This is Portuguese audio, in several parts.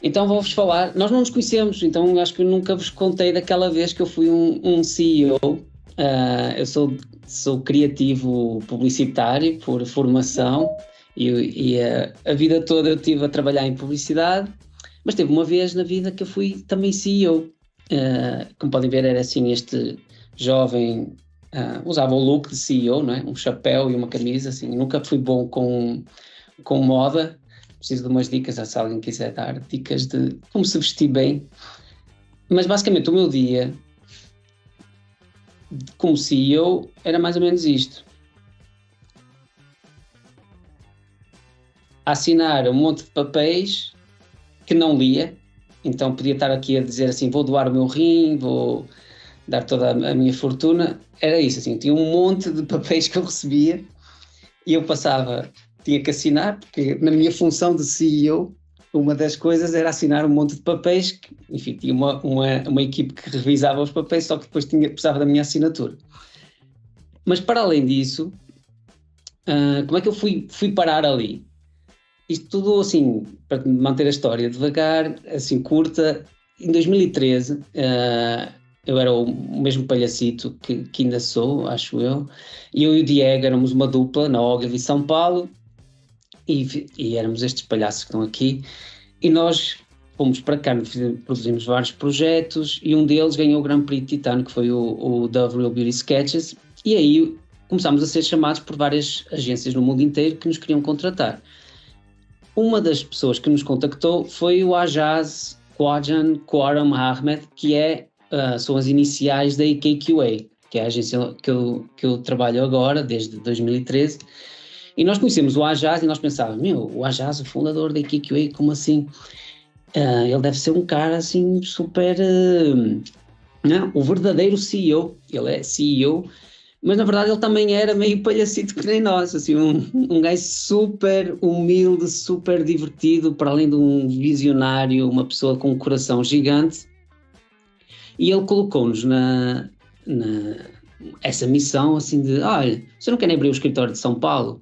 Então vou-vos falar, nós não nos conhecemos, então acho que eu nunca vos contei daquela vez que eu fui um CEO. Eu sou criativo publicitário por formação e a vida toda eu estive a trabalhar em publicidade, mas teve uma vez na vida que eu fui também CEO. Como podem ver, era assim este jovem, usava o look de CEO, não é? Um chapéu e uma camisa, assim, nunca fui bom com moda. Preciso de umas dicas, se alguém quiser dar dicas de como se vestir bem. Mas basicamente o meu dia como CEO era mais ou menos isto: assinar um monte de papéis que não lia. Então podia estar aqui a dizer assim, vou doar o meu rim, vou dar toda a minha fortuna. Era isso, assim, tinha um monte de papéis que eu recebia e eu tinha que assinar, porque na minha função de CEO, uma das coisas era assinar um monte de papéis, que, enfim, tinha uma equipe que revisava os papéis, só que depois precisava da minha assinatura. Mas para além disso, como é que eu fui parar ali? Isto tudo, assim, para manter a história devagar, assim, curta. Em 2013, eu era o mesmo palhacito que ainda sou, acho eu, e eu e o Diego éramos uma dupla na Ogilvy São Paulo, e éramos estes palhaços que estão aqui, e nós fomos para cá, produzimos vários projetos, e um deles ganhou o Grand Prix de Titano, que foi o Dove Real Beauty Sketches, e aí começámos a ser chamados por várias agências no mundo inteiro que nos queriam contratar. Uma das pessoas que nos contactou foi o Ajaz Quajan Quorum Ahmed, que são as iniciais da AKQA, que é a agência que eu trabalho agora, desde 2013. E nós conhecemos o Ajaz e nós pensávamos, o Ajaz, o fundador da AKQA, como assim? Ele deve ser um cara assim super... não, o verdadeiro CEO. Ele é CEO, mas na verdade ele também era meio palhacito que nem nós, assim, um gajo super humilde, super divertido, para além de um visionário, uma pessoa com um coração gigante. E ele colocou-nos essa missão assim de, olha, você não quer abrir o escritório de São Paulo?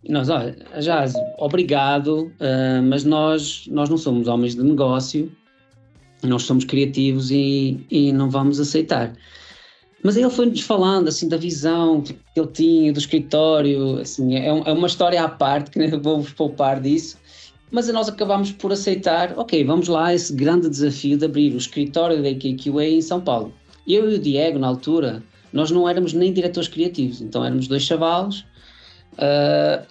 E nós, olha, já, obrigado, mas nós não somos homens de negócio, nós somos criativos e não vamos aceitar. Mas aí ele foi-nos falando assim da visão que ele tinha do escritório, assim, é uma história à parte, que nem vou-vos poupar disso, mas nós acabámos por aceitar, ok, vamos lá, esse grande desafio de abrir o escritório da AKQA em São Paulo. Eu e o Diego, na altura, nós não éramos nem diretores criativos, então éramos dois chavalos,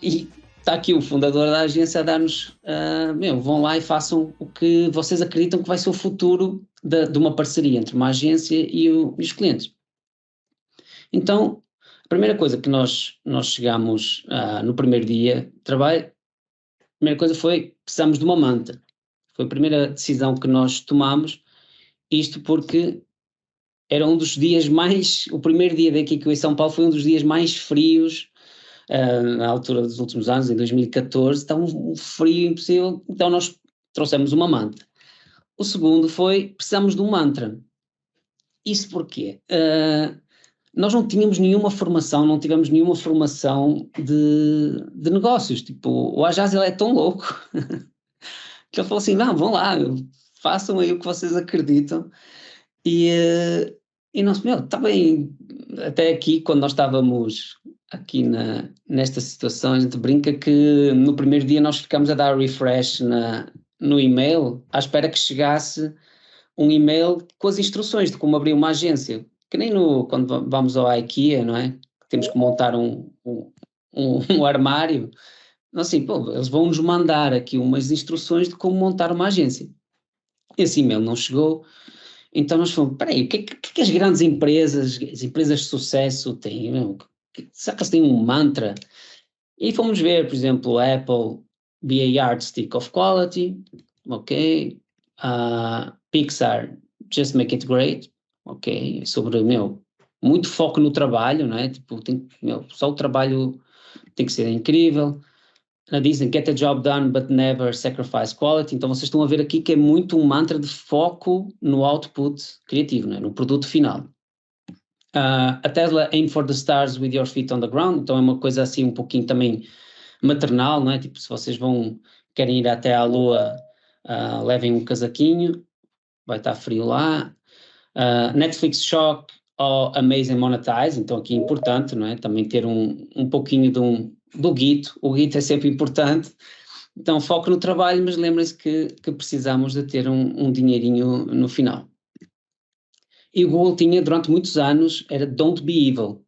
e está aqui o fundador da agência a dar-nos, vão lá e façam o que vocês acreditam que vai ser o futuro de uma parceria entre uma agência e os clientes. Então, a primeira coisa que nós chegámos no primeiro dia de trabalho, a primeira coisa foi, precisamos de uma manta. Foi a primeira decisão que nós tomámos, isto porque era um dos dias o primeiro dia daqui que eu em São Paulo foi um dos dias mais frios, na altura dos últimos anos, em 2014, estava um frio impossível, então nós trouxemos uma manta. O segundo foi, precisamos de um mantra. Isso porquê? Nós não tínhamos não tivemos nenhuma formação de negócios, tipo, o Ajaz ele é tão louco que ele falou assim, não, vão lá, façam aí o que vocês acreditam, e nós, está bem, até aqui, quando nós estávamos aqui nesta situação, a gente brinca que no primeiro dia nós ficámos a dar refresh no e-mail, à espera que chegasse um e-mail com as instruções de como abrir uma agência, que nem quando vamos ao IKEA, não é? Temos que montar um armário. Assim, eles vão-nos mandar aqui umas instruções de como montar uma agência. Esse e-mail não chegou, então nós fomos, peraí, o que as grandes empresas, as empresas de sucesso têm? Será que eles têm um mantra? E fomos ver, por exemplo, a Apple, be a yardstick of quality, ok, Pixar, just make it great, ok, sobre, muito foco no trabalho, não é? Tipo, só o trabalho tem que ser incrível. Na Disney, get the job done, but never sacrifice quality. Então vocês estão a ver aqui que é muito um mantra de foco no output criativo, não é? No produto final. A Tesla, aim for the stars with your feet on the ground. Então é uma coisa assim um pouquinho também maternal, não é? Tipo, se vocês querem ir até à Lua, levem um casaquinho, vai estar frio lá. Netflix Shock ou Amazing Monetize, então aqui é importante, não é? Também ter um pouquinho do guito, o guito é sempre importante. Então foco no trabalho, mas lembrem-se que precisamos de ter um dinheirinho no final. E o Google tinha durante muitos anos, era Don't Be Evil,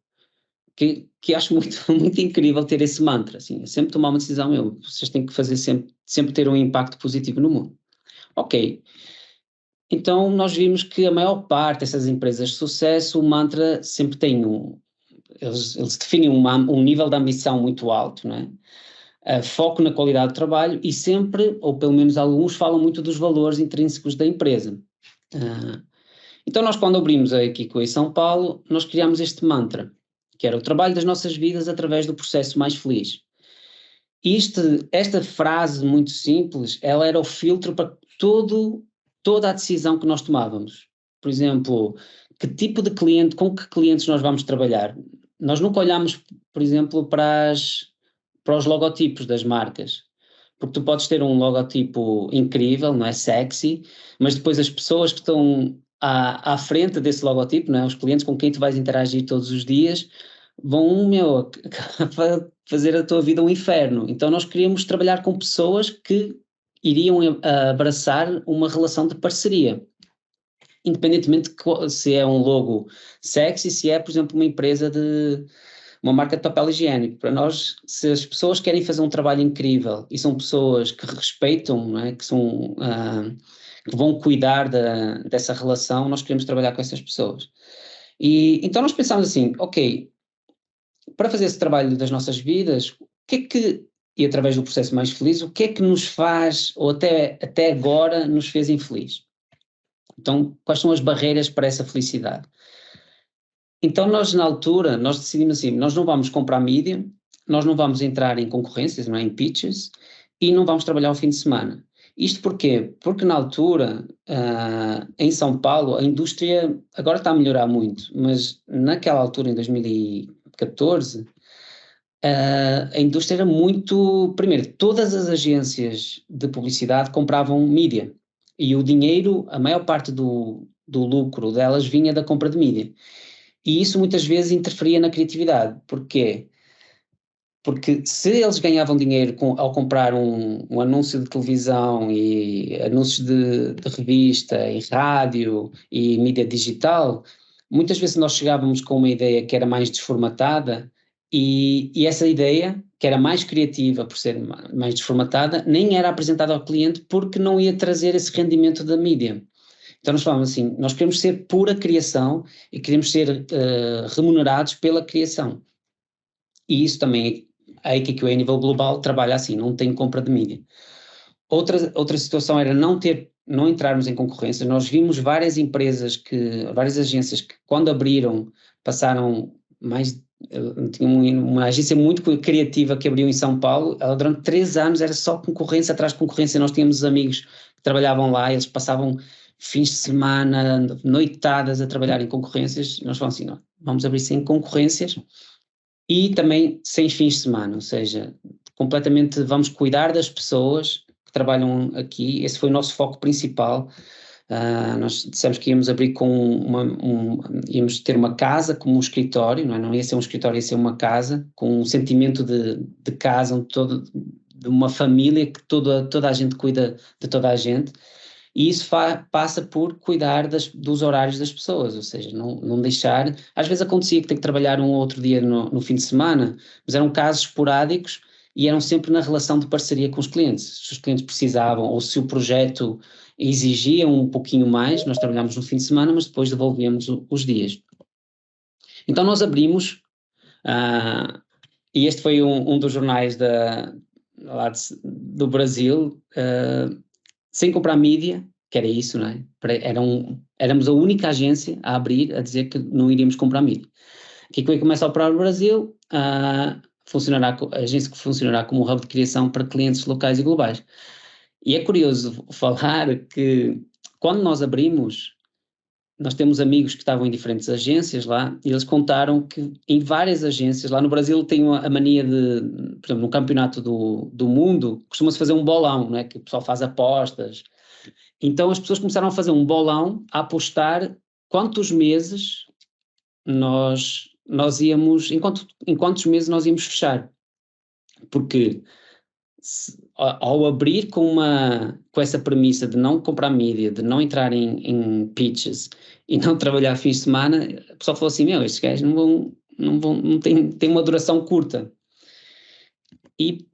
que acho muito, muito incrível ter esse mantra, assim, sempre tomar uma decisão, vocês têm que fazer sempre ter um impacto positivo no mundo. Ok, então nós vimos que a maior parte dessas empresas de sucesso, o mantra sempre tem eles definem um nível de ambição muito alto, não é? Foco na qualidade do trabalho e sempre, ou pelo menos alguns, falam muito dos valores intrínsecos da empresa. Então nós quando abrimos a Kiko em São Paulo, nós criámos este mantra, que era o trabalho das nossas vidas através do processo mais feliz. Esta frase muito simples, ela era o filtro para toda a decisão que nós tomávamos. Por exemplo, que tipo de cliente, com que clientes nós vamos trabalhar? Nós nunca olhamos, por exemplo, para os logotipos das marcas, porque tu podes ter um logotipo incrível, não é, sexy, mas depois as pessoas que estão à frente desse logotipo, não é, os clientes com quem tu vais interagir todos os dias, vão, fazer a tua vida um inferno. Então nós queríamos trabalhar com pessoas que iriam abraçar uma relação de parceria, independentemente de se é um logo sexy, se é, por exemplo, uma marca de papel higiênico. Para nós, se as pessoas querem fazer um trabalho incrível e são pessoas que respeitam, não é? Que vão cuidar dessa relação, nós queremos trabalhar com essas pessoas. E então nós pensámos assim, ok, para fazer esse trabalho das nossas vidas, e através do processo mais feliz, o que é que nos faz, ou até agora, nos fez infeliz? Então, quais são as barreiras para essa felicidade? Então, nós, na altura, nós decidimos assim, nós não vamos comprar mídia, nós não vamos entrar em concorrências, não é, em pitches, e não vamos trabalhar ao fim de semana. Isto porquê? Porque na altura, em São Paulo, a indústria agora está a melhorar muito, mas naquela altura, em 2014, a indústria era muito... Primeiro, todas as agências de publicidade compravam mídia, e o dinheiro, a maior parte do lucro delas vinha da compra de mídia. E isso muitas vezes interferia na criatividade. Porquê? Porque se eles ganhavam dinheiro ao comprar um anúncio de televisão e anúncios de revista e rádio e mídia digital, muitas vezes nós chegávamos com uma ideia que era mais desformatada e essa ideia, que era mais criativa por ser mais desformatada, nem era apresentada ao cliente porque não ia trazer esse rendimento da mídia. Então nós falamos assim, nós queremos ser pura criação e queremos ser remunerados pela criação. E isso também, a AKQA a nível global trabalha assim, não tem compra de mídia. Outra situação era não entrarmos em concorrência. Nós vimos várias agências que quando abriram, passaram tinha uma agência muito criativa que abriu em São Paulo, ela durante 3 anos era só concorrência atrás de concorrência. Nós tínhamos amigos que trabalhavam lá, eles passavam fins de semana, noitadas a trabalhar em concorrências. Nós falamos assim, não, vamos abrir sem concorrências e também sem fins de semana, ou seja, completamente vamos cuidar das pessoas que trabalham aqui. Esse foi o nosso foco principal. Nós dissemos que íamos abrir íamos ter uma casa como um escritório, não ia ser um escritório, ia ser uma casa, com um sentimento de casa, de uma família que toda a gente cuida de toda a gente. E isso passa por cuidar dos horários das pessoas, ou seja, não deixar... Às vezes acontecia que tem que trabalhar um ou outro dia no fim de semana, mas eram casos esporádicos e eram sempre na relação de parceria com os clientes. Se os clientes precisavam ou se o projeto exigia um pouquinho mais, nós trabalhámos no fim de semana, mas depois devolvíamos os dias. Então nós abrimos, e este foi um dos jornais do Brasil, sem comprar mídia, que era isso, não é? Éramos a única agência a abrir, a dizer que não iríamos comprar mídia. Aqui que começa a operar no Brasil, a agência que funcionará como um hub de criação para clientes locais e globais. E é curioso falar que quando nós abrimos, nós temos amigos que estavam em diferentes agências lá e eles contaram que em várias agências, lá no Brasil tem a mania de, por exemplo, no campeonato do mundo, costuma-se fazer um bolão, não é? Que o pessoal faz apostas. Então as pessoas começaram a fazer um bolão, a apostar quantos meses nós íamos, em quantos meses nós íamos fechar. Porque ao abrir com essa premissa de não comprar mídia, de não entrar em pitches e não trabalhar fins de semana, o pessoal falou assim, estes gajos não têm uma duração curta. E,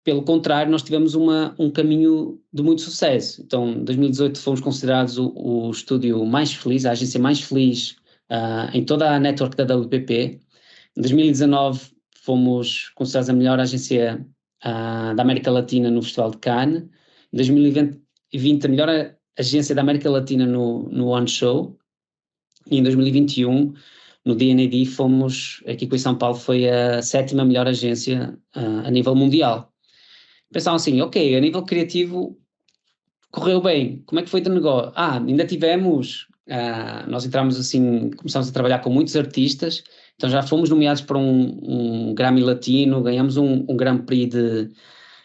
pelo contrário, nós tivemos um caminho de muito sucesso. Então, em 2018 fomos considerados o estúdio mais feliz, a agência mais feliz em toda a network da WPP. Em 2019 fomos considerados a melhor agência da América Latina no Festival de Cannes. Em 2020 a melhor agência da América Latina no One Show. E em 2021 no D&AD fomos, aqui com o São Paulo, foi a 7ª melhor agência a nível mundial. Pensavam assim, ok, a nível criativo correu bem, como é que foi de negócio? Ainda tivemos, nós entramos assim, começamos a trabalhar com muitos artistas, então já fomos nomeados para um Grammy Latino, ganhamos um Grand Prix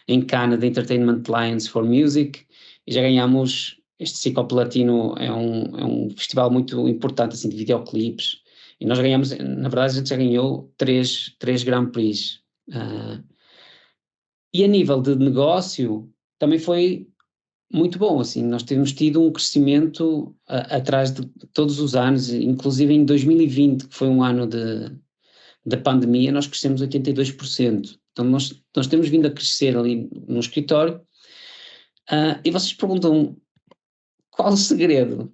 em Cannes de Entertainment Lions for Music, e já ganhamos, este Cicop Latino é um festival muito importante assim, de videoclipes, e nós ganhamos, na verdade a gente já ganhou três Grand Prix. E a nível de negócio também foi muito bom, assim, nós temos tido um crescimento atrás de todos os anos, inclusive em 2020, que foi um ano da pandemia, nós crescemos 82%. Então nós temos vindo a crescer ali no escritório. E vocês perguntam qual o segredo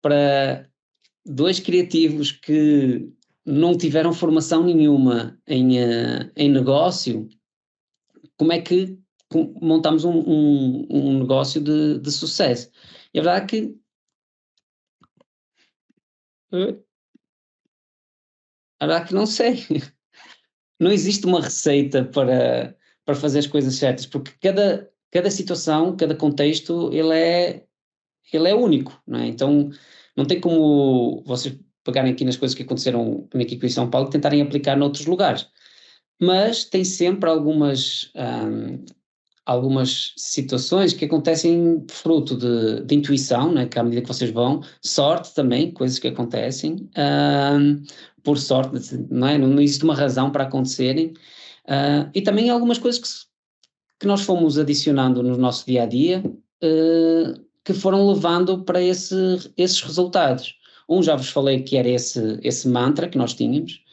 para dois criativos que não tiveram formação nenhuma em negócio, como é que montamos um negócio de sucesso? E a verdade é que não sei. Não existe uma receita para fazer as coisas certas, porque cada situação, cada contexto, ele é único, não é? Então, não tem como vocês pegarem aqui nas coisas que aconteceram aqui com o São Paulo e tentarem aplicar noutros lugares. Mas tem sempre algumas situações que acontecem fruto de intuição, né, que à medida que vocês vão, sorte também, coisas que acontecem, por sorte, não é? Não existe uma razão para acontecerem, e também algumas coisas que nós fomos adicionando no nosso dia-a-dia, que foram levando para esses resultados. Já vos falei que era esse mantra que nós tínhamos,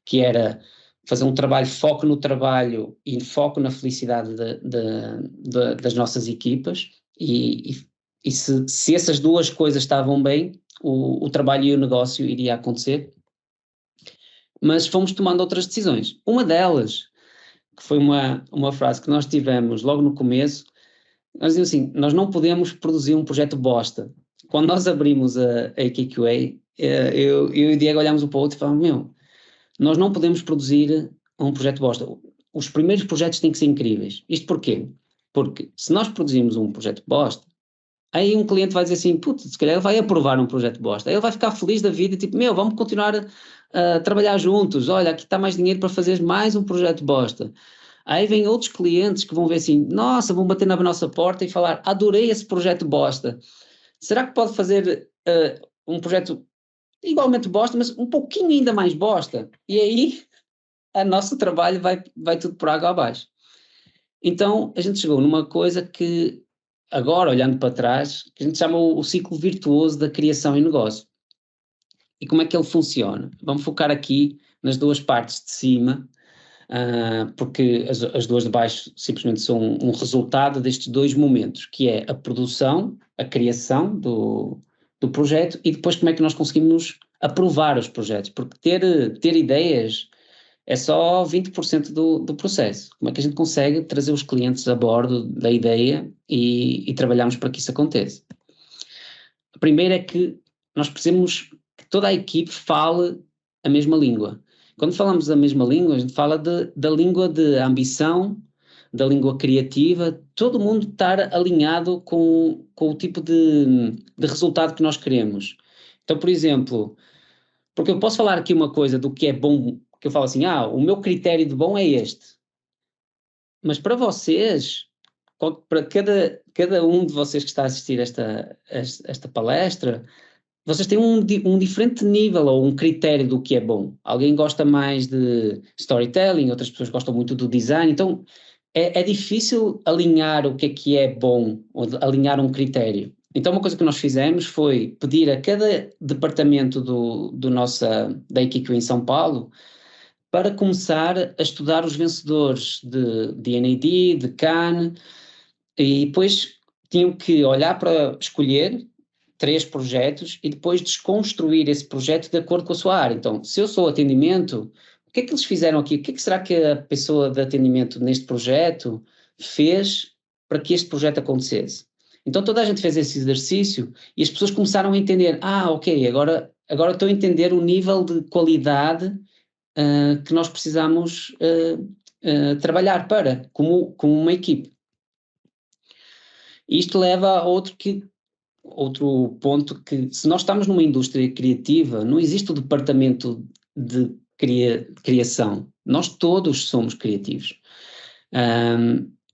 que era fazer um trabalho, foco no trabalho e foco na felicidade das nossas equipas, e se essas duas coisas estavam bem, o trabalho e o negócio iria acontecer. Mas fomos tomando outras decisões. Uma delas, que foi uma frase que nós tivemos logo no começo, nós dizíamos assim, nós não podemos produzir um projeto bosta. Quando nós abrimos a AKQA, eu e o Diego olhámos um para o outro e falamos, nós não podemos produzir um projeto bosta. Os primeiros projetos têm que ser incríveis. Isto porquê? Porque se nós produzimos um projeto bosta, aí um cliente vai dizer assim, se calhar ele vai aprovar um projeto bosta. Aí ele vai ficar feliz da vida, tipo, vamos continuar a trabalhar juntos. Olha, aqui está mais dinheiro para fazer mais um projeto bosta. Aí vem outros clientes que vão ver assim, nossa, vão bater na nossa porta e falar, adorei esse projeto bosta. Será que pode fazer um projeto igualmente bosta, mas um pouquinho ainda mais bosta? E aí o nosso trabalho vai tudo por água abaixo. Então a gente chegou numa coisa que agora, olhando para trás, que a gente chama o ciclo virtuoso da criação e negócio. E como é que ele funciona? Vamos focar aqui nas duas partes de cima, porque as duas de baixo simplesmente são um resultado destes dois momentos, que é a produção, a criação do projeto, e depois como é que nós conseguimos aprovar os projetos, porque ter ideias é só 20% do processo. Como é que a gente consegue trazer os clientes a bordo da ideia e trabalharmos para que isso aconteça? A primeira é que nós precisamos que toda a equipe fale a mesma língua. Quando falamos da mesma língua, a gente fala da língua de ambição, da língua criativa, todo mundo estar alinhado com o tipo de resultado que nós queremos. Então, por exemplo, porque eu posso falar aqui uma coisa do que é bom, que eu falo assim, o meu critério de bom é este. Mas para vocês, para cada um de vocês que está a assistir esta palestra, vocês têm um diferente nível ou um critério do que é bom. Alguém gosta mais de storytelling, outras pessoas gostam muito do design, então é difícil alinhar o que é bom, ou alinhar um critério. Então uma coisa que nós fizemos foi pedir a cada departamento da IKQ em São Paulo para começar a estudar os vencedores de NAD, de Cannes, e depois tinham que olhar para escolher 3 projetos e depois desconstruir esse projeto de acordo com a sua área. Então, se eu sou atendimento, o que é que eles fizeram aqui? O que é que será que a pessoa de atendimento neste projeto fez para que este projeto acontecesse? Então toda a gente fez esse exercício e as pessoas começaram a entender, ok, agora estou a entender o nível de qualidade que nós precisamos trabalhar como uma equipe. Isto leva a outro ponto que, se nós estamos numa indústria criativa, não existe o departamento de criação. Nós todos somos criativos.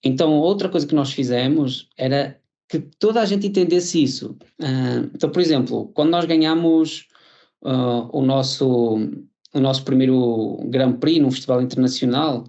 Então, outra coisa que nós fizemos era que toda a gente entendesse isso. Então, por exemplo, quando nós ganhamos o nosso primeiro Grand Prix num festival internacional,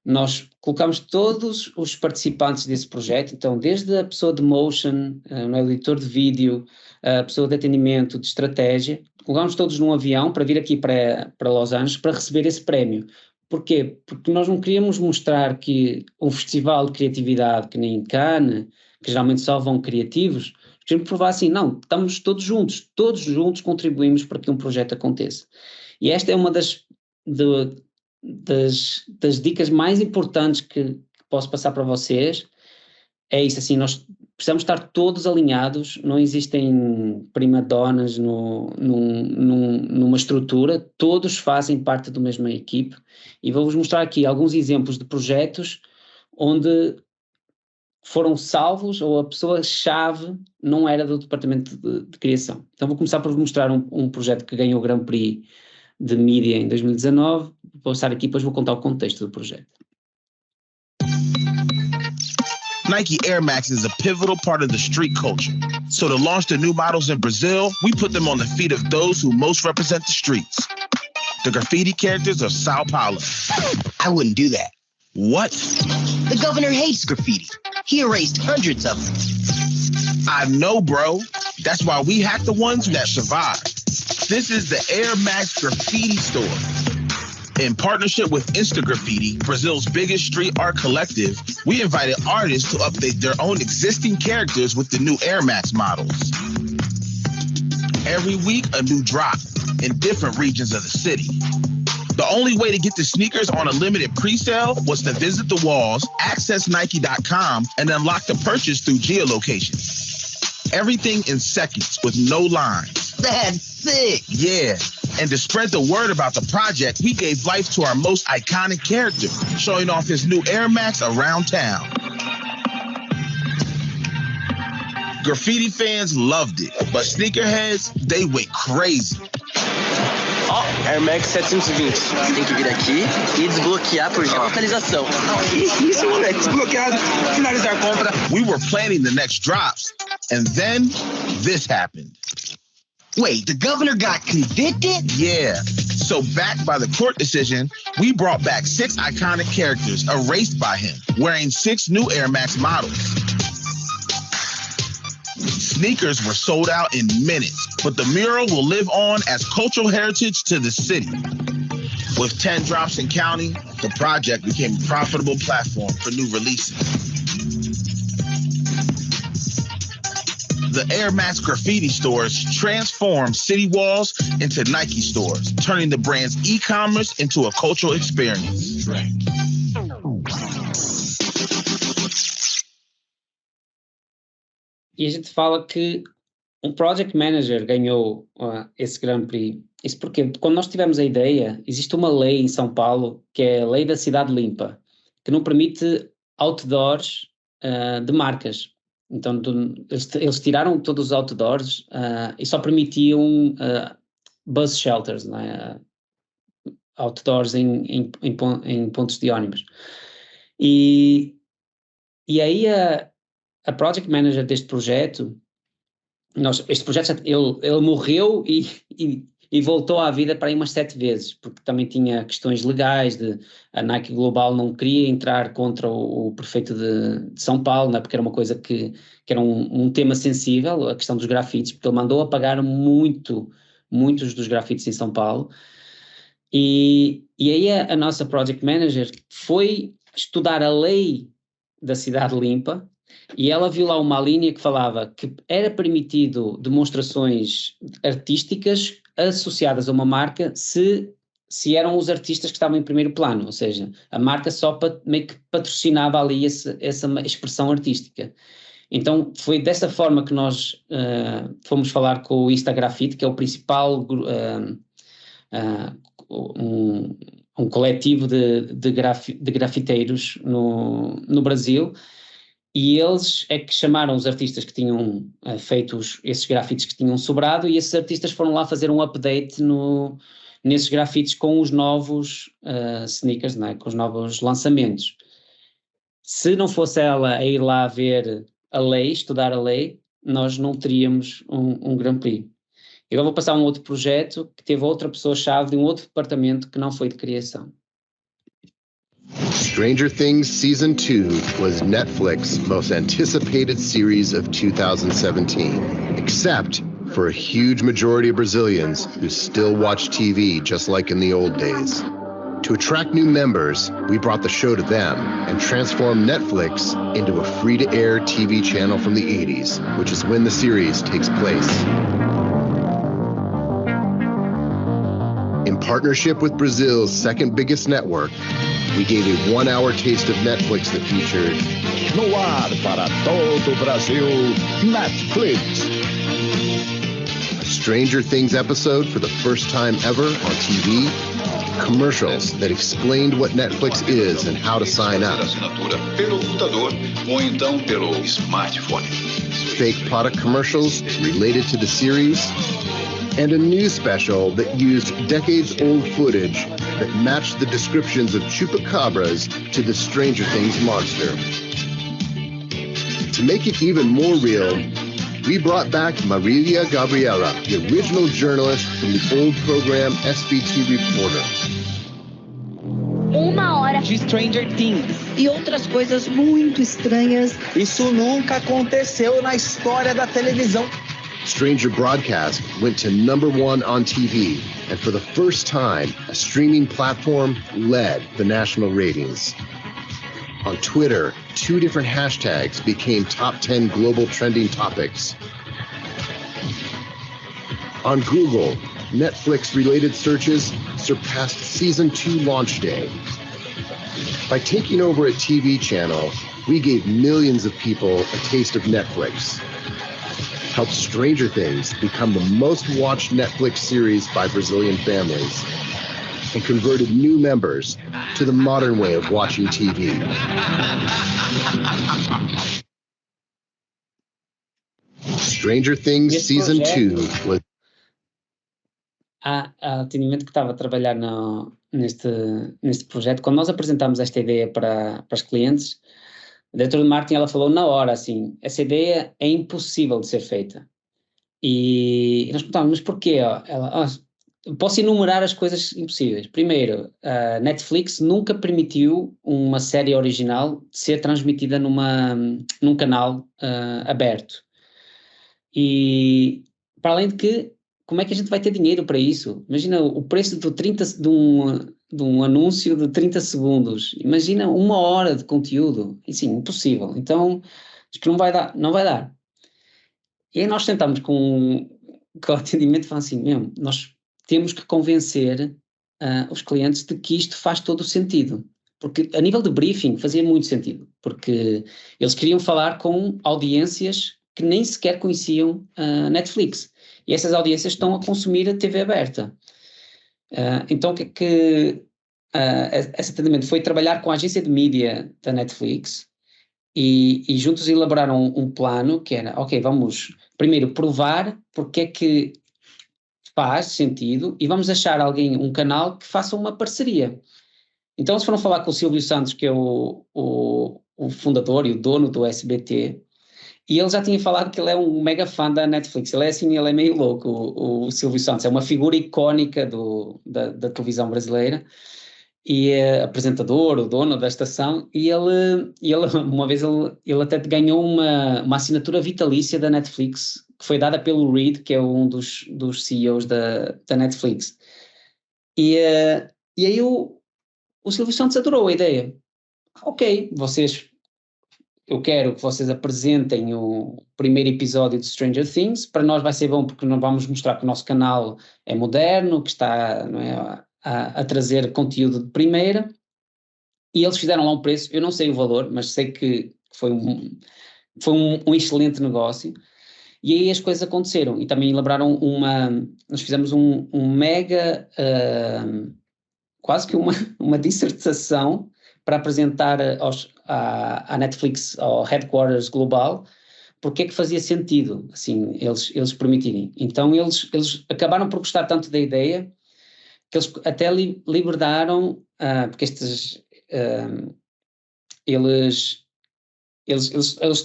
nós colocamos todos os participantes desse projeto, então desde a pessoa de motion, o editor de vídeo, a pessoa de atendimento, de estratégia, colocámos todos num avião para vir aqui para Los Angeles para receber esse prémio. Porquê? Porque nós não queríamos mostrar que um festival de criatividade que nem Cannes, que geralmente só vão criativos, queríamos provar assim, não, estamos todos juntos contribuímos para que um projeto aconteça. E esta é uma das dicas mais importantes que posso passar para vocês. É isso, assim, nós precisamos estar todos alinhados, não existem primadonnas numa estrutura, todos fazem parte da mesma equipe, e vou-vos mostrar aqui alguns exemplos de projetos onde foram salvos ou a pessoa-chave não era do departamento de criação. Então vou começar por mostrar um projeto que ganhou o Grand Prix de mídia em 2019, vou passar aqui e depois vou contar o contexto do projeto. Nike Air Max is a pivotal part of the street culture. So to launch the new models in Brazil, we put them on the feet of those who most represent the streets. The graffiti characters of Sao Paulo. I wouldn't do that. What? The governor hates graffiti. He erased hundreds of them. I know, bro. That's why we hack the ones that survive. This is the Air Max Graffiti Store. In partnership with Instagraffiti, Brazil's biggest street art collective, we invited artists to update their own existing characters with the new Air Max models. Every week, a new drop in different regions of the city. The only way to get the sneakers on a limited pre-sale was to visit the walls, access Nike.com, and unlock the purchase through geolocation. Everything in seconds with no lines. That's sick. Yeah. And to spread the word about the project, we gave life to our most iconic character, showing off his new Air Max around town. Graffiti fans loved it, but sneakerheads, they went crazy. Air Max 720. Você tem que vir aqui e desbloquear por geolocalização. Que isso, moleque? Desbloqueado, finalizar a compra. We were planning the next drops, and then this happened. Wait, the governor got convicted? Yeah. So backed by the court decision, we brought back 6 iconic characters erased by him, wearing 6 new Air Max models. Sneakers were sold out in minutes, but the mural will live on as cultural heritage to the city. With 10 drops and counting, the project became a profitable platform for new releases. The Air Max Graffiti stores transformed city walls into Nike stores, turning the brand's e-commerce into a cultural experience. Right. E a gente fala que um project manager ganhou esse Grand Prix. Isso porque quando nós tivemos a ideia, existe uma lei em São Paulo, que é a Lei da Cidade Limpa, que não permite outdoors de marcas. Então eles tiraram todos os outdoors e só permitiam bus shelters, não é? Outdoors em pontos de ônibus. E aí a project manager deste projeto, este projeto ele morreu e voltou à vida para aí umas 7 vezes, porque também tinha questões legais, a Nike Global não queria entrar contra o prefeito de São Paulo, né, porque era uma coisa que era um tema sensível, a questão dos grafites, porque ele mandou apagar muitos dos grafites em São Paulo. E aí a nossa project manager foi estudar a lei da cidade limpa, e ela viu lá uma linha que falava que era permitido demonstrações artísticas associadas a uma marca se eram os artistas que estavam em primeiro plano, ou seja, a marca só meio que patrocinava ali essa expressão artística. Então foi dessa forma que nós fomos falar com o Instagrafite, que é o principal um coletivo de grafiteiros no Brasil, e eles é que chamaram os artistas que tinham feito esses grafites que tinham sobrado, e esses artistas foram lá fazer um update nesses grafites com os novos sneakers, não é? Com os novos lançamentos. Se não fosse ela a ir lá ver a lei, estudar a lei, nós não teríamos um Grand Prix. Agora vou passar a um outro projeto que teve outra pessoa-chave de um outro departamento que não foi de criação. Stranger Things Season 2 was Netflix's most anticipated series of 2017, except for a huge majority of Brazilians who still watch TV just like in the old days. To attract new members, we brought the show to them and transformed Netflix into a free-to-air TV channel from the 80s, which is when the series takes place. In partnership with Brazil's second biggest network, we gave a 1-hour taste of Netflix that featured No ar para todo o Brasil, Netflix. A Stranger Things episode for the first time ever on TV, commercials that explained what Netflix is and how to sign up, Assinatura pelo computador ou então pelo smartphone. fake product commercials related to the series, and a new special that used decades-old footage that matched the descriptions of chupacabras to the Stranger Things monster. To make it even more real, we brought back Marilia Gabriela, the original journalist from the old program SBT Reporter. 1 hora De Stranger Things. e outras coisas muito estranhas. Isso nunca aconteceu na história da televisão. Stranger Broadcast went to #1 on TV, and for the first time, a streaming platform led the national ratings. On Twitter, 2 different hashtags became top 10 global trending topics. On Google, Netflix-related searches surpassed Season 2 launch day. By taking over a TV channel, we gave millions of people a taste of Netflix, helped Stranger Things become the most watched Netflix series by Brazilian families, and converted new members to the modern way of watching TV. Stranger Things Esse Season projeto- 2 was A atendimento que estava a trabalhar neste projeto, quando nós apresentámos esta ideia para os clientes, a diretora de marketing ela falou na hora assim, essa ideia é impossível de ser feita. E nós perguntávamos, mas porquê? Ela, posso enumerar as coisas impossíveis. Primeiro, a Netflix nunca permitiu uma série original ser transmitida num canal aberto. E, para além de que, como é que a gente vai ter dinheiro para isso? Imagina o preço de um anúncio de 30 segundos. Imagina 1 hora de conteúdo. E sim, impossível. Então, acho que não vai dar. E aí nós tentamos com o atendimento, falando assim, mesmo, nós temos que convencer os clientes de que isto faz todo o sentido. Porque a nível de briefing fazia muito sentido. Porque eles queriam falar com audiências que nem sequer conheciam a Netflix. E essas audiências estão a consumir a TV aberta. Então, o que esse atendimento foi trabalhar com a agência de mídia da Netflix e juntos elaboraram um plano que era, ok, vamos primeiro provar porque é que faz sentido e vamos achar um canal que faça uma parceria. Então eles foram falar com o Silvio Santos, que é o fundador e o dono do SBT, e ele já tinha falado que ele é um mega fã da Netflix. Ele é assim, ele é meio louco, o Silvio Santos, é uma figura icónica da televisão brasileira, e é apresentador, o dono da estação, e ele uma vez ele até ganhou uma assinatura vitalícia da Netflix, que foi dada pelo Reed, que é um dos CEOs da Netflix. E aí o Silvio Santos adorou a ideia. Ok, eu quero que vocês apresentem o primeiro episódio de Stranger Things. Para nós vai ser bom porque nós vamos mostrar que o nosso canal é moderno, que está, não é, a trazer conteúdo de primeira. E eles fizeram lá um preço, eu não sei o valor, mas sei que foi um excelente negócio. E aí as coisas aconteceram. E também elaboraram nós fizemos um mega, quase que uma dissertação para apresentar à Netflix, ao headquarters global, porque é que fazia sentido, assim, eles permitirem. Então eles acabaram por gostar tanto da ideia que eles até liberaram, porque eles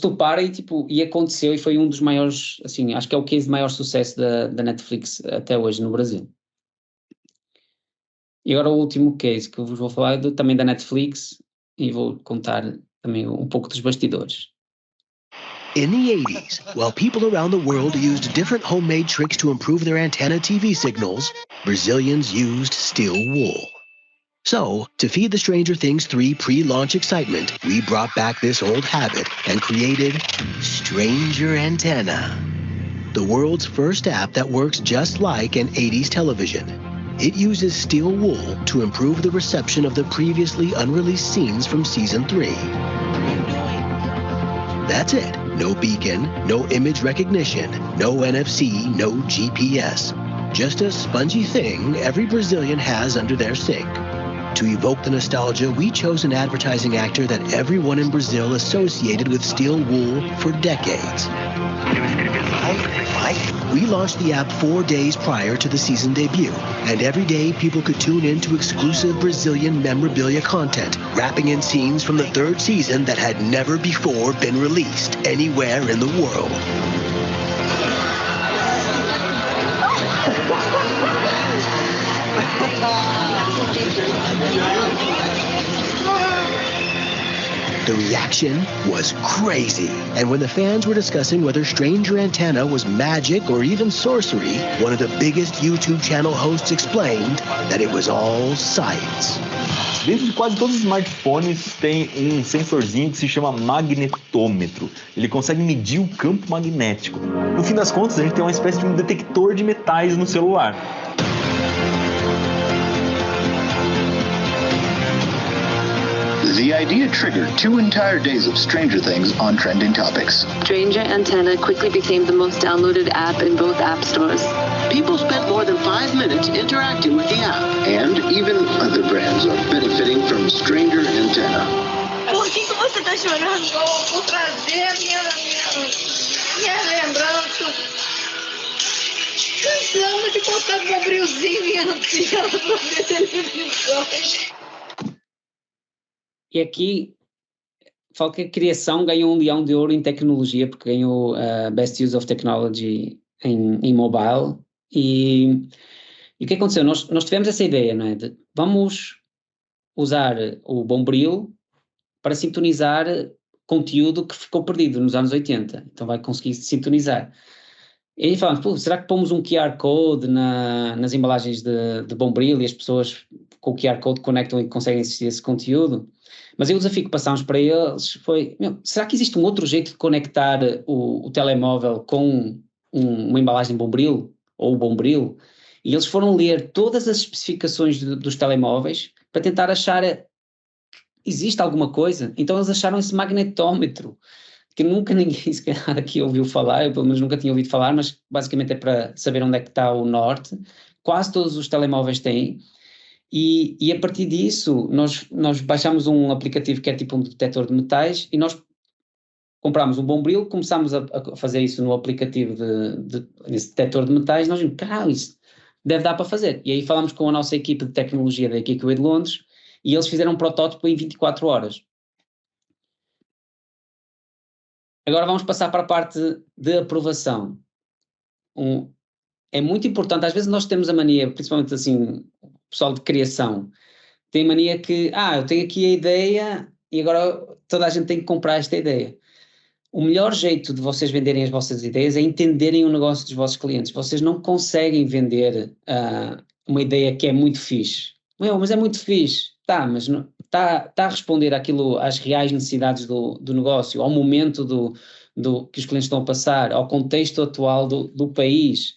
toparam e aconteceu, e foi um dos maiores, assim, acho que é o case de maior sucesso da Netflix até hoje no Brasil. E agora o último case que eu vos vou falar é também da Netflix, e vou contar também um pouco dos bastidores. In the 80s, while people around the world used different homemade tricks to improve their antenna TV signals, Brazilians used steel wool. So, to feed the Stranger Things 3 pre-launch excitement, we brought back this old habit and created Stranger Antenna, the world's first app that works just like an 80s television. It uses steel wool to improve the reception of the previously unreleased scenes from season 3. That's it. No beacon, no image recognition, no NFC, no GPS. Just a spongy thing every Brazilian has under their sink. To evoke the nostalgia, we chose an advertising actor that everyone in Brazil associated with steel wool for decades. We launched the app 4 days prior to the season debut, and every day people could tune in to exclusive Brazilian memorabilia content, wrapping in scenes from the 3rd season that had never before been released anywhere in the world. The reaction was crazy. And when the fans were discussing whether Stranger Antenna was magic or even sorcery, one of the biggest YouTube channel hosts explained that it was all science. Dentro de quase todos os smartphones tem um sensorzinho que se chama magnetômetro. Ele consegue medir o campo magnético. No fim das contas, a gente tem uma espécie de um detector de metais no celular. The idea triggered 2 entire days of Stranger Things on trending topics. Stranger Antenna quickly became the most downloaded app in both app stores. People spent more than 5 minutes interacting with the app. And even other brands are benefiting from Stranger Antenna. Por que você está chorando? Por trazer a minha lembrança. Precisamos de botar um brilzinho e antena para ver televisão. E aqui, falo que a criação ganhou um leão de ouro em tecnologia, porque ganhou Best Use of Technology em mobile. E o que aconteceu? Nós tivemos essa ideia, não é? Vamos usar o Bombril para sintonizar conteúdo que ficou perdido nos anos 80. Então vai conseguir sintonizar. E aí falamos, será que pomos um QR Code nas embalagens de Bombril e as pessoas com o QR Code conectam e conseguem assistir esse conteúdo? Mas aí o desafio que passámos para eles foi, será que existe um outro jeito de conectar o telemóvel com uma embalagem Bombril, ou o Bombril? E eles foram ler todas as especificações dos telemóveis para tentar achar, existe alguma coisa? Então eles acharam esse magnetômetro, que nunca ninguém se calhar aqui ouviu falar, eu pelo menos nunca tinha ouvido falar, mas basicamente é para saber onde é que está o norte. Quase todos os telemóveis têm. E a partir disso, nós baixámos um aplicativo que é tipo um detector de metais, e nós comprámos um bombril, começámos a fazer isso no aplicativo desse detector de metais, nós vimos, caralho, isso deve dar para fazer. E aí falámos com a nossa equipe de tecnologia da Equicway de Londres e eles fizeram um protótipo em 24 horas. Agora vamos passar para a parte de aprovação. É muito importante, às vezes nós temos a mania, principalmente assim, o pessoal de criação, tem mania que, eu tenho aqui a ideia e agora toda a gente tem que comprar esta ideia. O melhor jeito de vocês venderem as vossas ideias é entenderem o negócio dos vossos clientes. Vocês não conseguem vender uma ideia que é muito fixe. Mas é muito fixe. Mas está a responder às reais necessidades do negócio, ao momento que os clientes estão a passar, ao contexto atual do país.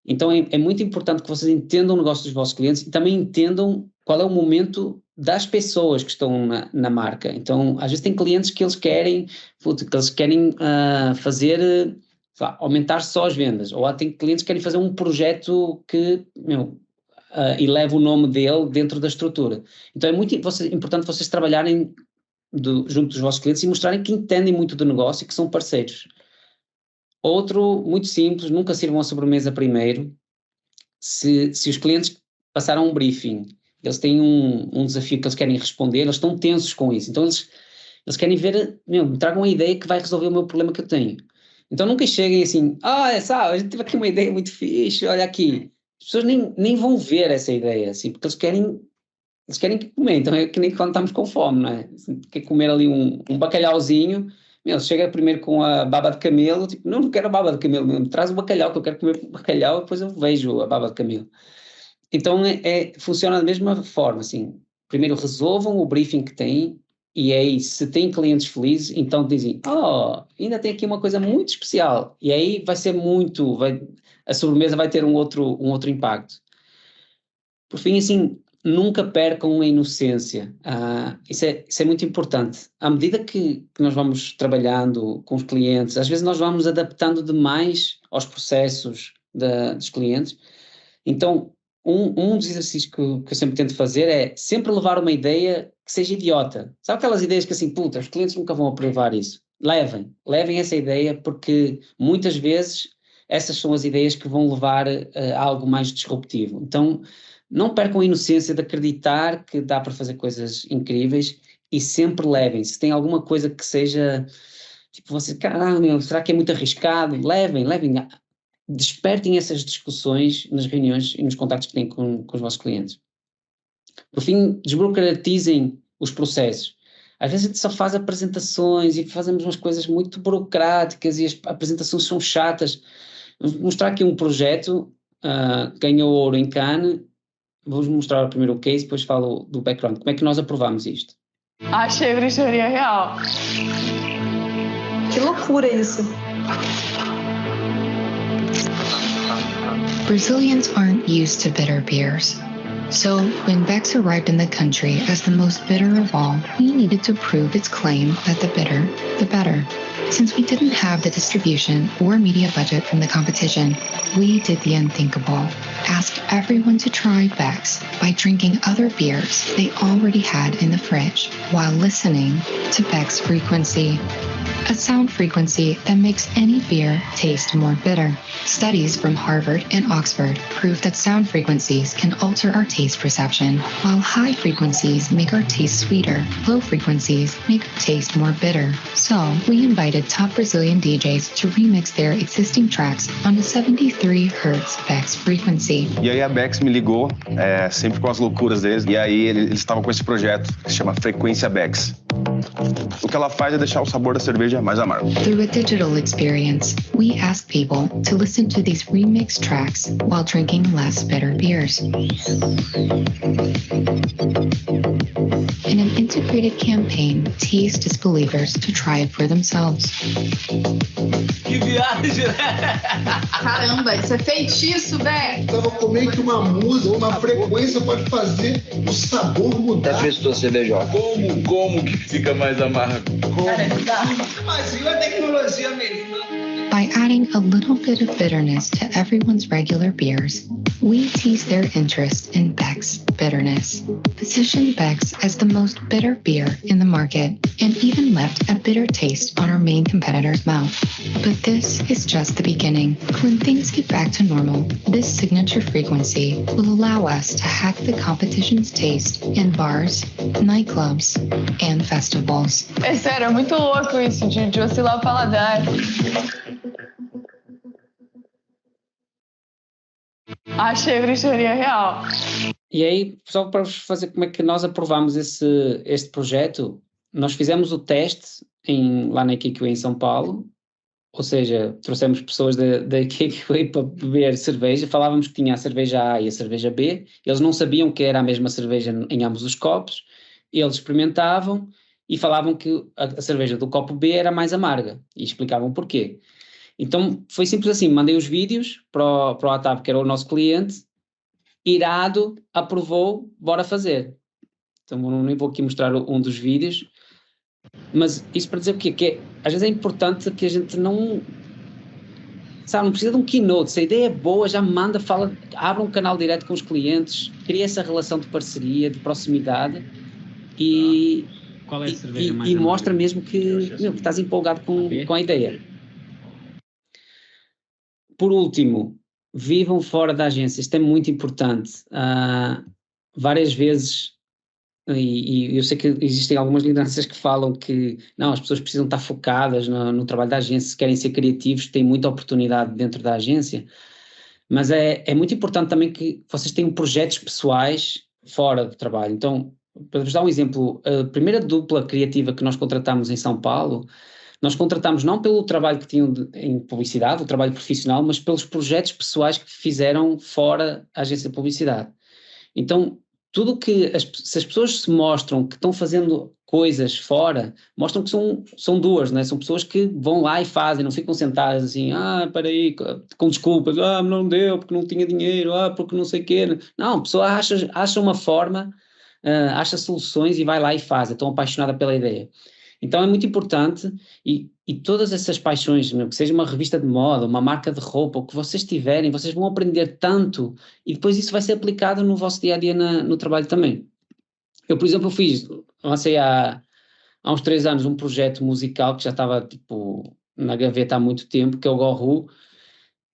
Então é muito importante que vocês entendam o negócio dos vossos clientes e também entendam qual é o momento das pessoas que estão na marca. Então, às vezes tem clientes que eles querem fazer, aumentar só as vendas, ou tem clientes que querem fazer um projeto que, e leva o nome dele dentro da estrutura. Então é muito importante vocês trabalharem junto dos vossos clientes e mostrarem que entendem muito do negócio e que são parceiros. Outro, muito simples, nunca sirvam a sobremesa primeiro. Se os clientes passaram um briefing, eles têm um desafio que eles querem responder, eles estão tensos com isso. Então eles querem ver, me tragam uma ideia que vai resolver o meu problema que eu tenho. Então nunca cheguem assim, a gente teve aqui uma ideia muito fixe, olha aqui. As pessoas nem vão ver essa ideia, assim, porque eles querem comer. Então é que nem quando estamos com fome, não é? Quer comer ali um bacalhauzinho, chega primeiro com a baba de camelo, tipo, não quero a baba de camelo, me traz o bacalhau, que eu quero comer bacalhau, e depois eu vejo a baba de camelo. Então funciona da mesma forma, assim, primeiro resolvam o briefing que têm, e aí se têm clientes felizes, então dizem, ainda tem aqui uma coisa muito especial, e aí vai ser a sobremesa vai ter um outro impacto. Por fim, assim, nunca percam a inocência. Isso é muito importante. À medida que nós vamos trabalhando com os clientes, às vezes nós vamos adaptando demais aos processos dos clientes. Então, um dos exercícios que eu sempre tento fazer é sempre levar uma ideia que seja idiota. Sabe aquelas ideias que assim, os clientes nunca vão aprovar isso? Levem essa ideia, porque muitas vezes essas são as ideias que vão levar a algo mais disruptivo. Então, não percam a inocência de acreditar que dá para fazer coisas incríveis e sempre levem. Se tem alguma coisa que seja, tipo, você, será que é muito arriscado? Levem. Despertem essas discussões nas reuniões e nos contactos que têm com os vossos clientes. Por fim, desburocratizem os processos. Às vezes a gente só faz apresentações e fazemos umas coisas muito burocráticas e as apresentações são chatas. Vou mostrar aqui um projeto, ganhou ouro em Cannes. Vou-vos mostrar primeiro o case, depois falo do background. Como é que nós aprovamos isto? Achei bruxaria real. Que loucura isso. Brazilians aren't used to bitter beers. So, when Beck's arrived in the country as the most bitter of all, we needed to prove its claim that the bitter, the better. Since we didn't have the distribution or media budget from the competition, we did the unthinkable. Asked everyone to try Beck's by drinking other beers they already had in the fridge while listening to Beck's frequency. A sound frequency that makes any beer taste more bitter. Studies from Harvard and Oxford prove that sound frequencies can alter our taste perception. While high frequencies make our taste sweeter, low frequencies make our taste more bitter. So, we invited top Brazilian DJs to remix their existing tracks on a 73 Hz Beck's frequency. E aí a Beck's me ligou, sempre com as loucuras deles, e aí eles estavam com esse projeto que se chama Frequência Beck's. O que ela faz é deixar o sabor da cerveja mais amargo. Through a digital experience, we ask people to listen to these remixed tracks while drinking less bitter beers. In an integrated campaign, Taste disbelievers to try it for themselves. Que viagem, né? Caramba, isso é feitiço, velho. Tava comendo que uma música, uma frequência pode fazer o sabor mudar. Até fez tua cervejoca. Como que fica mais amargo? Cara, é bizarro. Mas viu a tecnologia mesmo. By adding a little bit of bitterness to everyone's regular beers, we tease their interest in Beck's bitterness, positioned Beck's as the most bitter beer in the market, and even left a bitter taste on our main competitor's mouth. But this is just the beginning. When things get back to normal, this signature frequency will allow us to hack the competition's taste in bars, nightclubs, and festivals. É sério, é muito louco isso de oscilar o paladar. Achei bruxaria real. E aí, só para vos fazer como é que nós aprovamos este projeto, nós fizemos o teste lá na KQA em São Paulo, ou seja, trouxemos pessoas da KQA para beber cerveja, falávamos que tinha a cerveja A e a cerveja B, eles não sabiam que era a mesma cerveja em ambos os copos, eles experimentavam e falavam que a cerveja do copo B era mais amarga, e explicavam porquê. Então foi simples assim, mandei os vídeos para o Atap, que era o nosso cliente, irado, aprovou, bora fazer. Então nem vou aqui mostrar um dos vídeos, mas isso para dizer o quê? Que às vezes é importante que a gente não precisa de um keynote, se a ideia é boa, já manda, fala, abre um canal direto com os clientes, cria essa relação de parceria, de proximidade e, qual é a cerveja mais e mostra mesmo que estás empolgado com a ideia. Por último, vivam fora da agência, isto é muito importante. Várias vezes, e eu sei que existem algumas lideranças que falam que não, as pessoas precisam estar focadas no trabalho da agência, se querem ser criativos, têm muita oportunidade dentro da agência, mas é muito importante também que vocês tenham projetos pessoais fora do trabalho. Então, para vos dar um exemplo, a primeira dupla criativa que nós contratámos em São Paulo, nós contratámos não pelo trabalho que tinham em publicidade, o trabalho profissional, mas pelos projetos pessoais que fizeram fora a agência de publicidade. Então, tudo que se as pessoas se mostram que estão fazendo coisas fora, mostram que são duas, né? São pessoas que vão lá e fazem, não ficam sentadas assim, espera aí, com desculpas, não deu porque não tinha dinheiro, porque não sei o quê. Não, a pessoa acha uma forma, acha soluções e vai lá e faz, é tão apaixonada pela ideia. Então é muito importante e todas essas paixões, que seja uma revista de moda, uma marca de roupa, o que vocês tiverem, vocês vão aprender tanto e depois isso vai ser aplicado no vosso dia-a-dia no trabalho também. Eu, por exemplo, lancei há uns 3 anos um projeto musical que já estava na gaveta há muito tempo, que é o Gorhu,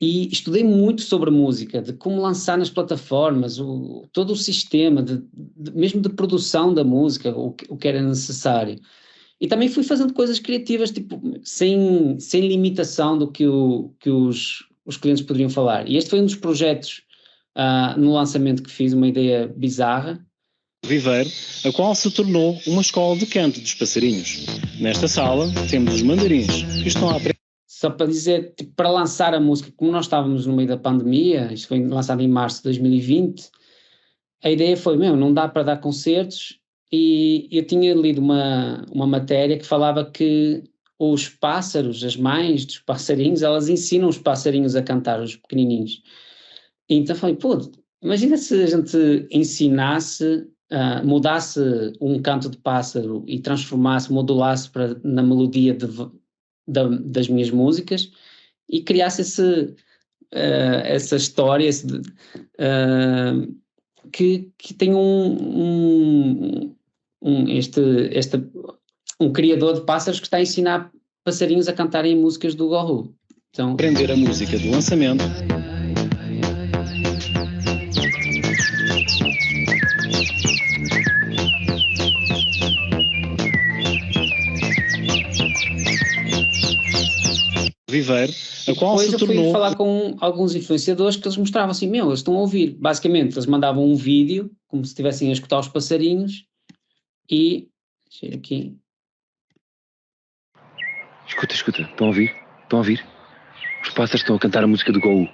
e estudei muito sobre música, de como lançar nas plataformas, todo o sistema, mesmo de produção da música, o que era necessário. E também fui fazendo coisas criativas, sem limitação do que os clientes poderiam falar. E este foi um dos projetos no lançamento que fiz, uma ideia bizarra. Viveiro, a qual se tornou uma escola de canto dos passarinhos. Nesta sala temos os mandarins, que estão a aprender. Só para dizer, para lançar a música, como nós estávamos no meio da pandemia, isto foi lançado em março de 2020, a ideia foi, não dá para dar concertos. E eu tinha lido uma matéria que falava que os pássaros, as mães dos passarinhos, elas ensinam os passarinhos a cantar, os pequenininhos. E então falei, imagina se a gente ensinasse, mudasse um canto de pássaro e transformasse, modulasse na melodia das minhas músicas e criasse essa história, que tem um criador de pássaros que está a ensinar passarinhos a cantarem músicas do Gorhu. Então, aprender a música do lançamento. Viveiro, a qual se tornou... Depois eu fui falar com alguns influenciadores que eles mostravam assim, eles estão a ouvir. Basicamente, eles mandavam um vídeo, como se estivessem a escutar os passarinhos, e... Deixa eu ir aqui. Escuta, estão a ouvir? Estão a ouvir? Os pássaros estão a cantar a música do Gorhu.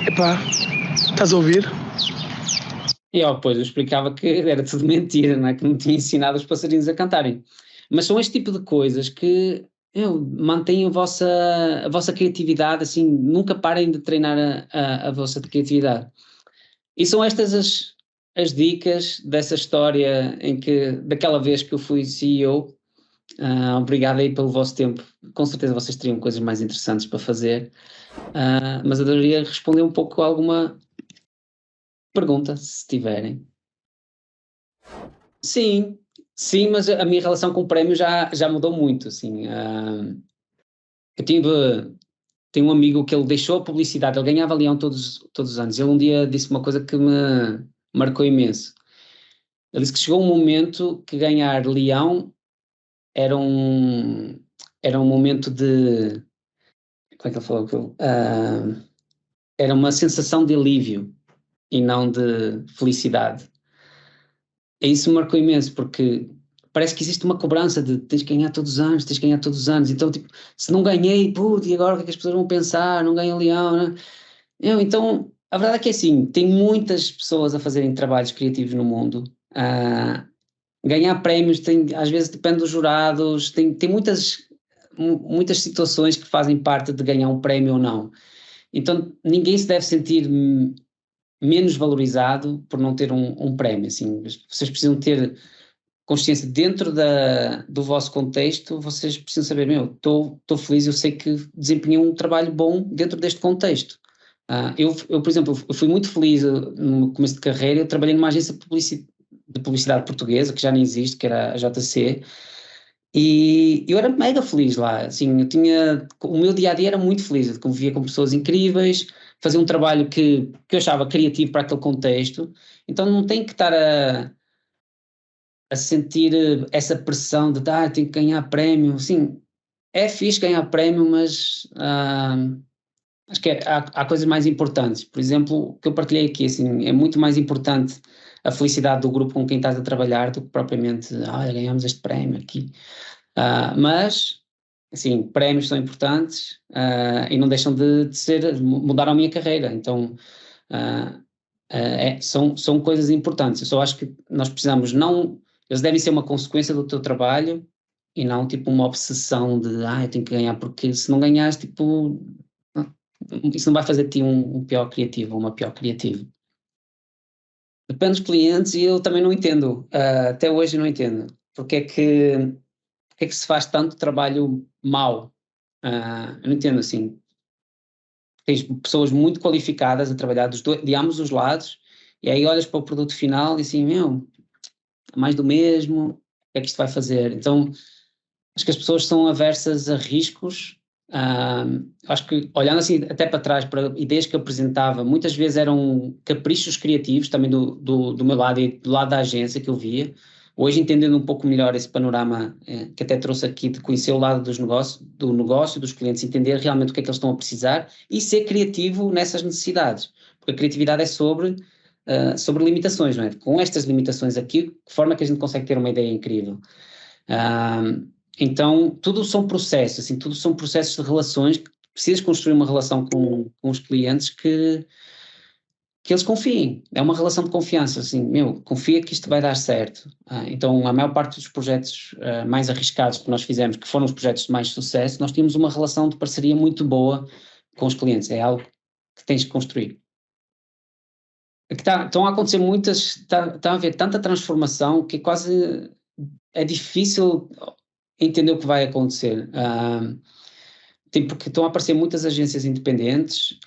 Epá, estás a ouvir? E depois eu explicava que era tudo mentira, não é? Que não tinha ensinado os passarinhos a cantarem. Mas são este tipo de coisas que mantêm a vossa criatividade, assim, nunca parem de treinar a vossa criatividade. E são estas as dicas dessa história daquela vez que eu fui CEO. Obrigado aí pelo vosso tempo. Com certeza vocês teriam coisas mais interessantes para fazer, mas adoraria responder um pouco a alguma pergunta, se tiverem. Sim, mas a minha relação com o prémio já mudou muito, assim. Eu tenho um amigo que ele deixou a publicidade, ele ganhava Leão todos os anos. Ele um dia disse uma coisa que me marcou imenso. Ele disse que chegou um momento que ganhar Leão era um momento de... Como é que ele falou aquilo? Era uma sensação de alívio e não de felicidade. E isso me marcou imenso, porque parece que existe uma cobrança de tens que ganhar todos os anos, então tipo, se não ganhei, e agora o que é que as pessoas vão pensar? Não ganho Leão, não é? Então, a verdade é que é assim, tem muitas pessoas a fazerem trabalhos criativos no mundo, ganhar prémios, às vezes depende dos jurados, tem muitas situações que fazem parte de ganhar um prémio ou não. Então, ninguém se deve sentir menos valorizado por não ter um prémio, assim. Vocês precisam ter consciência dentro do vosso contexto, vocês precisam saber, estou feliz, eu sei que desempenhei um trabalho bom dentro deste contexto. Eu, por exemplo, eu fui muito feliz no começo de carreira, eu trabalhei numa agência de publicidade portuguesa, que já nem existe, que era a JC, e eu era mega feliz lá, assim, o meu dia-a-dia era muito feliz, eu convivia com pessoas incríveis, fazia um trabalho que eu achava criativo para aquele contexto, então não tem que estar a sentir essa pressão de tenho que ganhar prémio. Sim, é fixe ganhar prémio, mas acho que há coisas mais importantes. Por exemplo, o que eu partilhei aqui, assim, é muito mais importante a felicidade do grupo com quem estás a trabalhar do que propriamente, ganhamos este prémio aqui. Mas, assim, prémios são importantes e não deixam de mudaram a minha carreira. Então, são coisas importantes. Eu só acho que nós precisamos eles devem ser uma consequência do teu trabalho e não tipo uma obsessão de eu tenho que ganhar, porque se não ganhares, tipo, isso não vai fazer de ti um pior criativo ou uma pior criativa. Depende dos clientes e eu também não entendo, até hoje não entendo porque é que se faz tanto trabalho mau. Eu não entendo, assim, tens pessoas muito qualificadas a trabalhar de ambos os lados e aí olhas para o produto final e assim, mais do mesmo, o que é que isto vai fazer? Então, acho que as pessoas são aversas a riscos. Acho que, olhando assim até para trás, para ideias que eu apresentava, muitas vezes eram caprichos criativos, também do meu lado e do lado da agência que eu via. Hoje, entendendo um pouco melhor esse panorama que até trouxe aqui, de conhecer o lado do negócio, dos clientes, entender realmente o que é que eles estão a precisar e ser criativo nessas necessidades. Porque a criatividade é sobre limitações, não é? Com estas limitações aqui, de que forma que a gente consegue ter uma ideia incrível? Então, tudo são processos, assim, tudo são processos de relações, que precisas construir uma relação com os clientes que eles confiem. É uma relação de confiança, assim, confia que isto vai dar certo. Então, a maior parte dos projetos mais arriscados que nós fizemos, que foram os projetos de mais sucesso, nós tínhamos uma relação de parceria muito boa com os clientes. É algo que tens que construir. Estão a acontecer está a haver tanta transformação que quase é difícil entender o que vai acontecer. Porque estão a aparecer muitas agências independentes,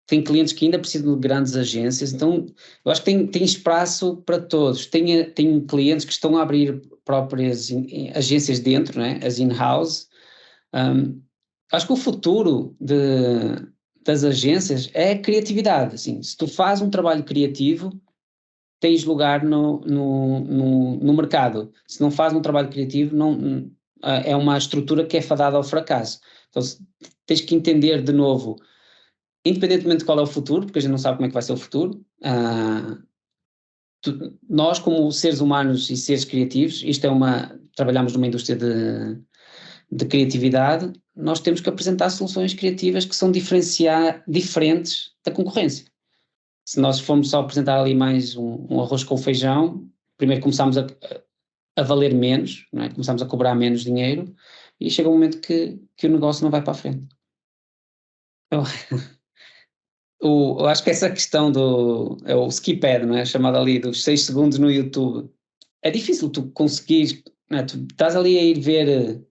tem clientes que ainda precisam de grandes agências, então eu acho que tem espaço para todos. Tem clientes que estão a abrir próprias agências dentro, né? As in-house. Acho que o futuro das agências é a criatividade. Assim, se tu fazes um trabalho criativo, tens lugar no mercado. Se não fazes um trabalho criativo, é uma estrutura que é fadada ao fracasso. Então tens que entender de novo, independentemente de qual é o futuro, porque a gente não sabe como é que vai ser o futuro, nós como seres humanos e seres criativos, trabalhamos numa indústria de criatividade, nós temos que apresentar soluções criativas que são diferentes da concorrência. Se nós formos só apresentar ali mais um arroz com feijão, primeiro começamos a valer menos, não é? Começamos a cobrar menos dinheiro e chega um momento que o negócio não vai para a frente. eu acho que essa questão é o skip ad, não é? Chamada ali dos 6 segundos no YouTube. É difícil tu conseguires, não é? Tu estás ali a ir ver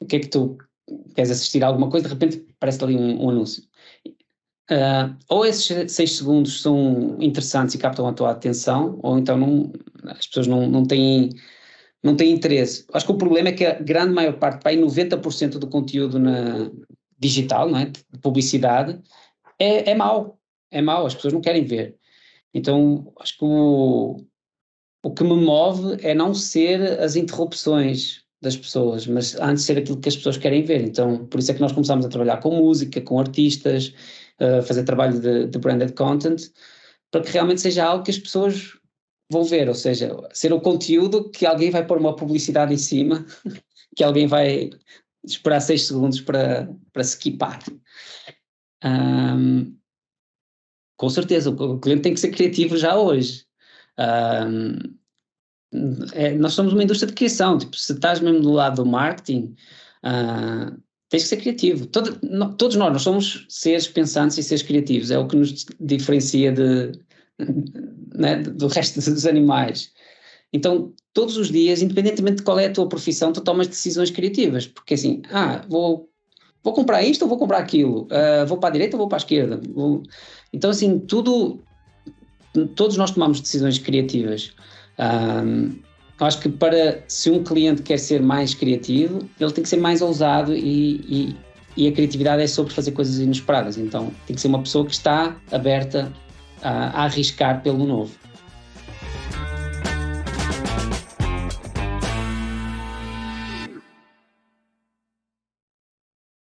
o que é que tu queres assistir a alguma coisa, de repente aparece ali um anúncio. Ou esses 6 segundos são interessantes e captam a tua atenção, ou então as pessoas não têm interesse. Acho que o problema é que a grande maior parte, para aí 90% do conteúdo digital, não é? De publicidade, é mau, as pessoas não querem ver. Então, acho que o que me move é não ser as interrupções das pessoas, mas antes ser aquilo que as pessoas querem ver. Então, por isso é que nós começamos a trabalhar com música, com artistas, fazer trabalho de branded content, para que realmente seja algo que as pessoas vão ver, ou seja, ser o conteúdo que alguém vai pôr uma publicidade em cima, que alguém vai esperar 6 segundos para skipar. Com certeza, o cliente tem que ser criativo já hoje. Nós somos uma indústria de criação, tipo, se estás mesmo do lado do marketing, tens que ser criativo. Todos nós somos seres pensantes e seres criativos, é o que nos diferencia né, do resto dos animais. Então, todos os dias, independentemente de qual é a tua profissão, tu tomas decisões criativas, porque assim, vou comprar isto ou vou comprar aquilo, vou para a direita ou vou para a esquerda. Então, assim, todos nós tomamos decisões criativas. Acho que se um cliente quer ser mais criativo, ele tem que ser mais ousado e a criatividade é sobre fazer coisas inesperadas. Então, tem que ser uma pessoa que está aberta a arriscar pelo novo.